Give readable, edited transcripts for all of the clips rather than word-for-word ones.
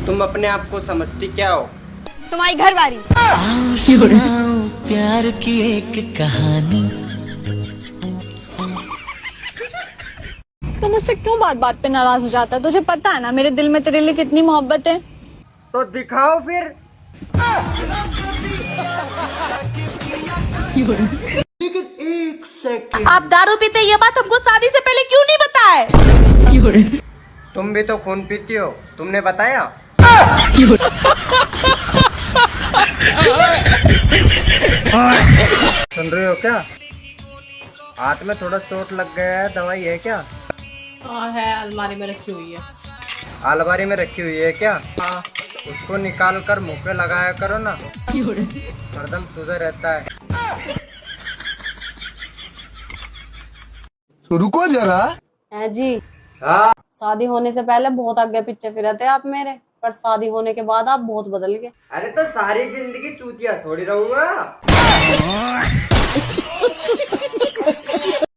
तुम अपने आप को समझती क्या हो? तुम्हारी घर वाली। प्यार की एक कहानी। तो मुझसे क्यों बात बात पे नाराज हो जाता है? तुझे पता है ना मेरे दिल में तेरे लिए कितनी मोहब्बत है। तो दिखाओ फिर। लेकिन एक सेकंड, आप दारू पीते ये बात हमको शादी से पहले क्यों नहीं बताए? तुम भी तो खून पीती हो, तुमने बताया? सुन रहे हो क्या? हाथ में थोड़ा चोट लग गया है, दवाई है क्या? हाँ है, अलमारी में रखी हुई है। अलमारी में रखी हुई है क्या? हाँ। उसको निकाल कर मुंह पे लगाया करो ना, हरदम सुधर रहता है। तो रुको जरा। जी हाँ, शादी होने से पहले बहुत आगे पीछे फिरे थे आप मेरे, पर शादी होने के बाद आप बहुत बदल गए। अरे तो सारी जिंदगी चूतिया थोड़ी रहूंगा।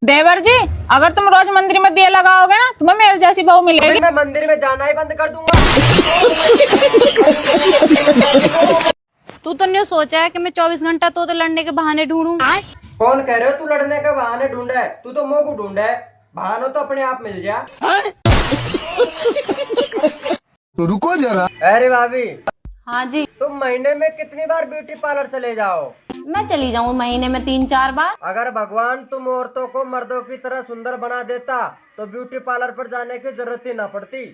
देवर जी, अगर तुम रोज मंदिर में दिया लगाओगे ना, तुम्हें मेरे जैसी बहू मिलेगी। मैं मंदिर में जाना ही बंद कर दूंगा। तू तो नहीं सोचा है कि मैं 24 घंटा तो लड़ने के बहाने ढूंढूं? कौन कह रहे हो तू लड़ने के बहाने ढूंढा है? तू तो मुंह को ढूंढा है, बहानों तो अपने आप मिल जा। तो रुको जरा। अरे भाभी, हाँ जी। तुम महीने में कितनी बार ब्यूटी पार्लर चले जाओ? मैं चली जाऊं महीने में 3-4 बार। अगर भगवान तुम औरतों को मर्दों की तरह सुंदर बना देता तो ब्यूटी पार्लर पर जाने की जरूरत ही ना पड़ती।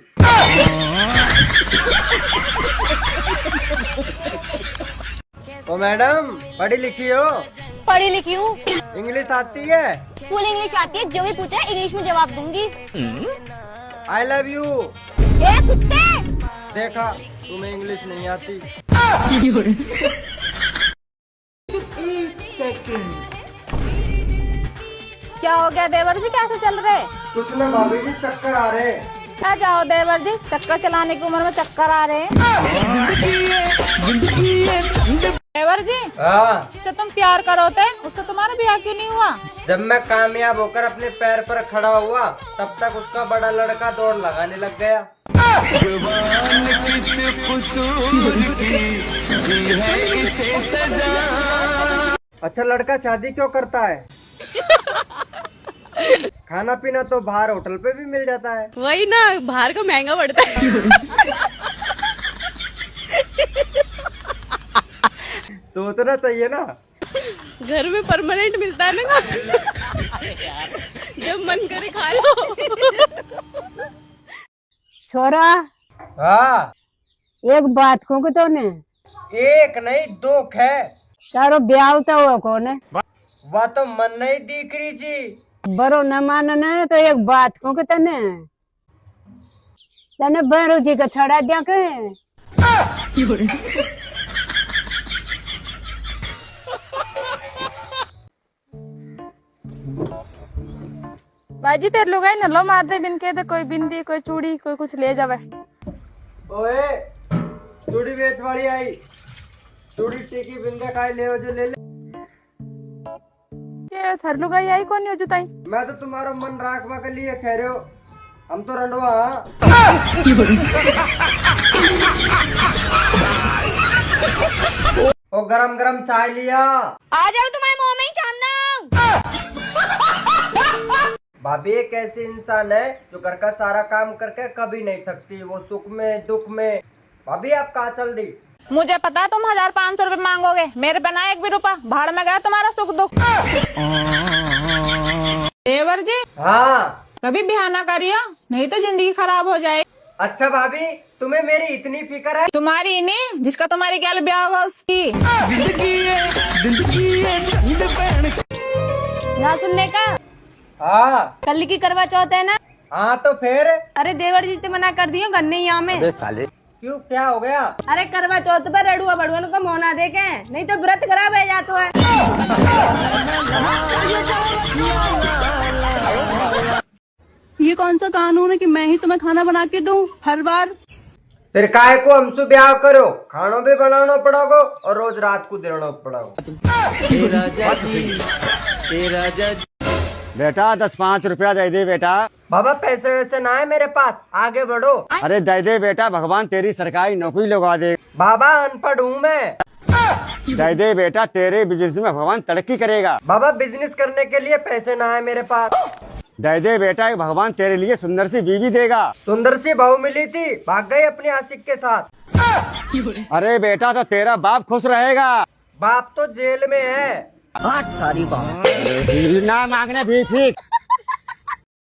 तो मैडम, पढ़ी लिखी हो? पढ़ी लिखी हूँ, इंग्लिश आती है? फुल इंग्लिश आती है, जो भी पूछा इंग्लिश में जवाब दूंगी। I love you. ए कुत्ते! देखा, तुम्हें इंग्लिश नहीं आती। क्या हो गया देवर जी, कैसे चल रहे? कुछ ना भाभी जी, चक्कर आ रहे। क्या जाओ देवर जी, चक्कर चलाने की उम्र में चक्कर आ रहे हैं। देवर जी, हाँ, जिससे तुम प्यार करो थे, उससे तुम्हारा ब्याह क्यों नहीं हुआ? जब मैं कामयाब होकर अपने पैर पर खड़ा हुआ, तब तक उसका बड़ा लड़का दौड़ लगाने लग गया। अच्छा, लड़का शादी क्यों करता है? खाना पीना तो बाहर होटल पे भी मिल जाता है। वही ना, बाहर का महंगा पड़ता है। सोचना चाहिए ना। घर में परमानेंट मिलता है ना। जब मन करे खा लो। छोरा, हाँ, एक बात कहूँ तो ने, एक नहीं दो है। तारो ब्याह तो हुआ कौन है? वह तो मन नहीं दिख रही जी। बरो न मानने तो एक बात कहूँ तने, तने बहरू जी का छड़ा दिया कहे। बाजी तेरे लोग आई नलो मार दे बिन के दे, कोई बिंदी, कोई चूड़ी, कोई कुछ ले जावे। ओए, चूड़ी बेच वाली आई। चूड़ी टीकी बिंदे खाई ले जो ले ले। ये थर लोग आई कौन हो जुताई? मैं तो तुम्हारा मन राखवा के लिए कह रहे हो, हम तो रंडवा। ओ गरम गरम चाय लिया। आ जाओ, तुम्हारे मुंह में ही छानना। भाभी एक ऐसी इंसान है जो घर का सारा काम करके कभी नहीं थकती, वो सुख में दुख में। भाभी आप कहाँ चल दी? मुझे पता है तुम 1500 रुपए मांगोगे, मेरे बिना एक भी रुपया भाड़ में गया तुम्हारा सुख दुख। देवर जी, हाँ, कभी ब्याह ना करियो, नहीं तो जिंदगी खराब हो जाएगी। अच्छा भाभी, तुम्हें मेरी इतनी फिक्र है? तुम्हारी नहीं, जिसका तुम्हारी क्या ब्याह होगा उसकी। ना सुनने का। हाँ, कल की करवा चौथ है ना? हाँ तो फिर? अरे देवर जी से मना कर दियो, गन्ने यहाँ में। क्यों, क्या हो गया? अरे करवा चौथ पर रड़ुआ बड़ुआ को मोना देखे, नहीं तो व्रत खराब है जातो है। ये कौन सा कानून है कि मैं ही तुम्हें खाना बना के दूं हर बार? फिर काहे को हमसे ब्याह करो, खाना भी बनाना पड़ोगो और रोज रात को देना पड़ोगो। बेटा 10-5 रुपया दे दे बेटा। बाबा पैसे वैसे ना है मेरे पास, आगे बढ़ो। अरे दे दे बेटा, भगवान तेरी सरकारी नौकरी लगा दे। बाबा अनपढ़ हूँ मैं। दे दे बेटा, तेरे बिजनेस में भगवान तरक्की करेगा। बाबा बिजनेस करने के लिए पैसे ना है मेरे पास। दे दे बेटा, भगवान तेरे लिए सुंदर सी बीवी देगा। सुंदर सी बहू मिली थी, भाग गई अपने आशिक के साथ। अरे बेटा तो तेरा बाप खुश रहेगा। बाप तो जेल में है। ना मांगने भी ठीक।